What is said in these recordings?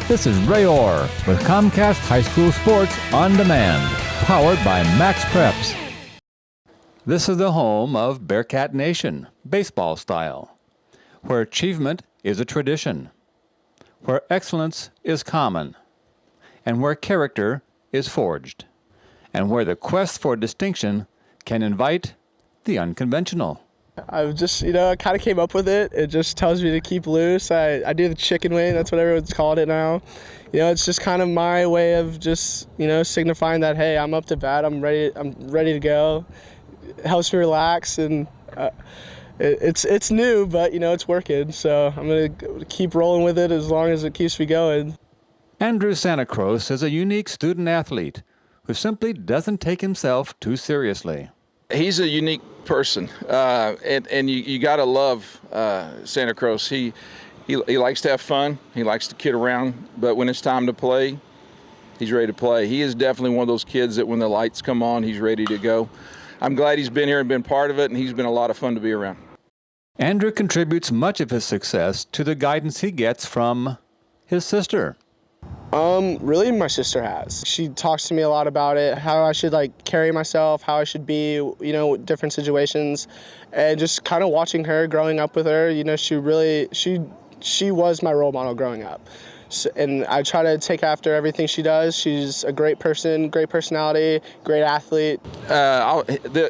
This is Ray Orr with Comcast High School Sports On Demand, powered by Max Preps. This is the home of Bearcat Nation, baseball style, where achievement is a tradition, where excellence is common, and where character is forged, and where the quest for distinction can invite the unconventional. I've just, I kind of came up with it. It just tells me to keep loose. I do the chicken wing. That's what everyone's called it now. It's just kind of my way of just, signifying that, hey, I'm up to bat. I'm ready to go. It helps me relax, and it's new, but, it's working. So I'm going to keep rolling with it as long as it keeps me going. Andrew Santacroce is a unique student athlete who simply doesn't take himself too seriously. He's a unique person, and you got to love Santacroce. He likes to have fun. He likes to kid around, but when it's time to play, he's ready to play. He is definitely one of those kids that when the lights come on, he's ready to go. I'm glad he's been here and been part of it, and he's been a lot of fun to be around. Andrew contributes much of his success to the guidance he gets from his sister. Really, my sister has. She talks to me a lot about it, how I should carry myself, how I should be, different situations, and just kind of watching her, growing up with her. She was my role model growing up, and I try to take after everything she does. She's a great person, great personality, great athlete.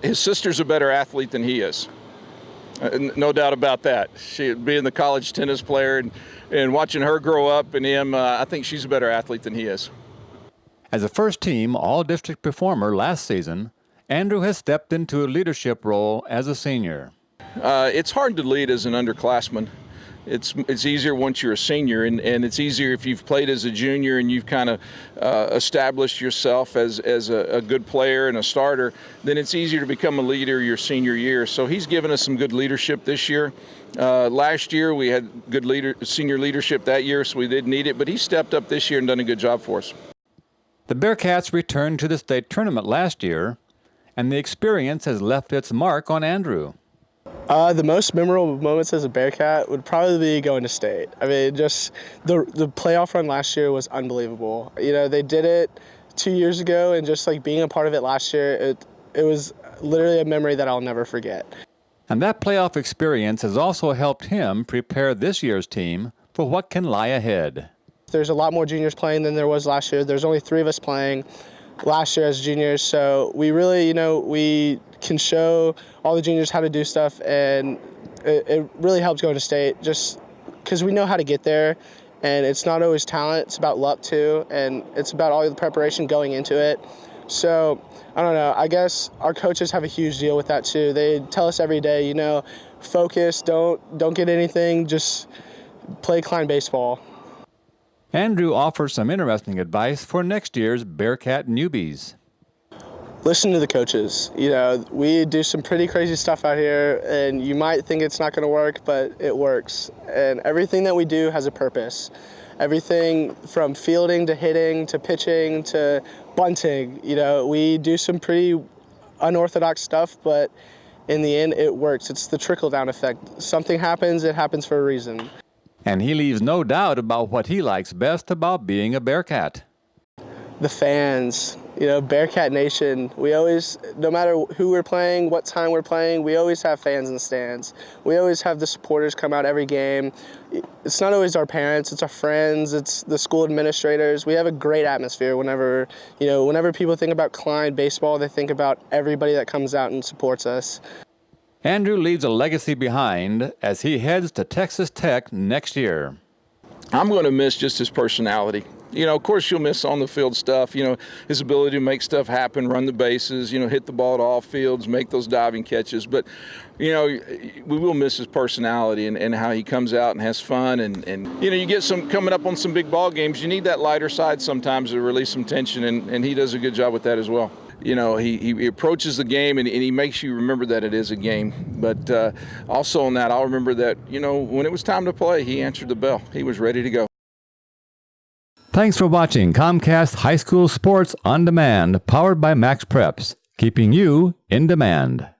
His sister's a better athlete than he is. No doubt about that. She being the college tennis player and watching her grow up and him, I think she's a better athlete than he is. As a first-team all-district performer last season, Andrew has stepped into a leadership role as a senior. It's hard to lead as an underclassman. It's easier once you're a senior, and it's easier if you've played as a junior and you've kind of established yourself as a good player and a starter. Then it's easier to become a leader your senior year. So he's given us some good leadership this year. Last year we had good senior leadership that year, so we didn't need it. But he stepped up this year and done a good job for us. The Bearcats returned to the state tournament last year, and the experience has left its mark on Andrew. The most memorable moments as a Bearcat would probably be going to state. I mean, just the playoff run last year was unbelievable. They did it 2 years ago, and just being a part of it last year, it was literally a memory that I'll never forget. And that playoff experience has also helped him prepare this year's team for what can lie ahead. There's a lot more juniors playing than there was last year. There's only 3 of us playing last year as juniors, so we really, we can show all the juniors how to do stuff, and it really helps going to state just because we know how to get there, and it's not always talent, it's about luck too, and it's about all the preparation going into it. So I don't know, I guess our coaches have a huge deal with that too. They tell us every day, focus, don't get anything, just play Klein baseball. Andrew offers some interesting advice for next year's Bearcat newbies. Listen to the coaches. We do some pretty crazy stuff out here, and you might think it's not going to work, but it works. And everything that we do has a purpose. Everything from fielding to hitting to pitching to bunting. We do some pretty unorthodox stuff, but in the end, it works. It's the trickle-down effect. Something happens, it happens for a reason. And he leaves no doubt about what he likes best about being a Bearcat. The fans, Bearcat Nation, we always, no matter who we're playing, what time we're playing, we always have fans in the stands. We always have the supporters come out every game. It's not always our parents, it's our friends, it's the school administrators. We have a great atmosphere whenever people think about Klein baseball, they think about everybody that comes out and supports us. Andrew leaves a legacy behind as he heads to Texas Tech next year. I'm going to miss just his personality. Of course you'll miss on the field stuff, his ability to make stuff happen, run the bases, hit the ball at all fields, make those diving catches. But, we will miss his personality and how he comes out and has fun. And you get some coming up on some big ball games, you need that lighter side sometimes to release some tension, and he does a good job with that as well. He approaches the game and he makes you remember that it is a game. But also on that, I'll remember that, when it was time to play, he answered the bell. He was ready to go. Thanks for watching Comcast High School Sports On Demand, powered by Max Preps, keeping you in demand.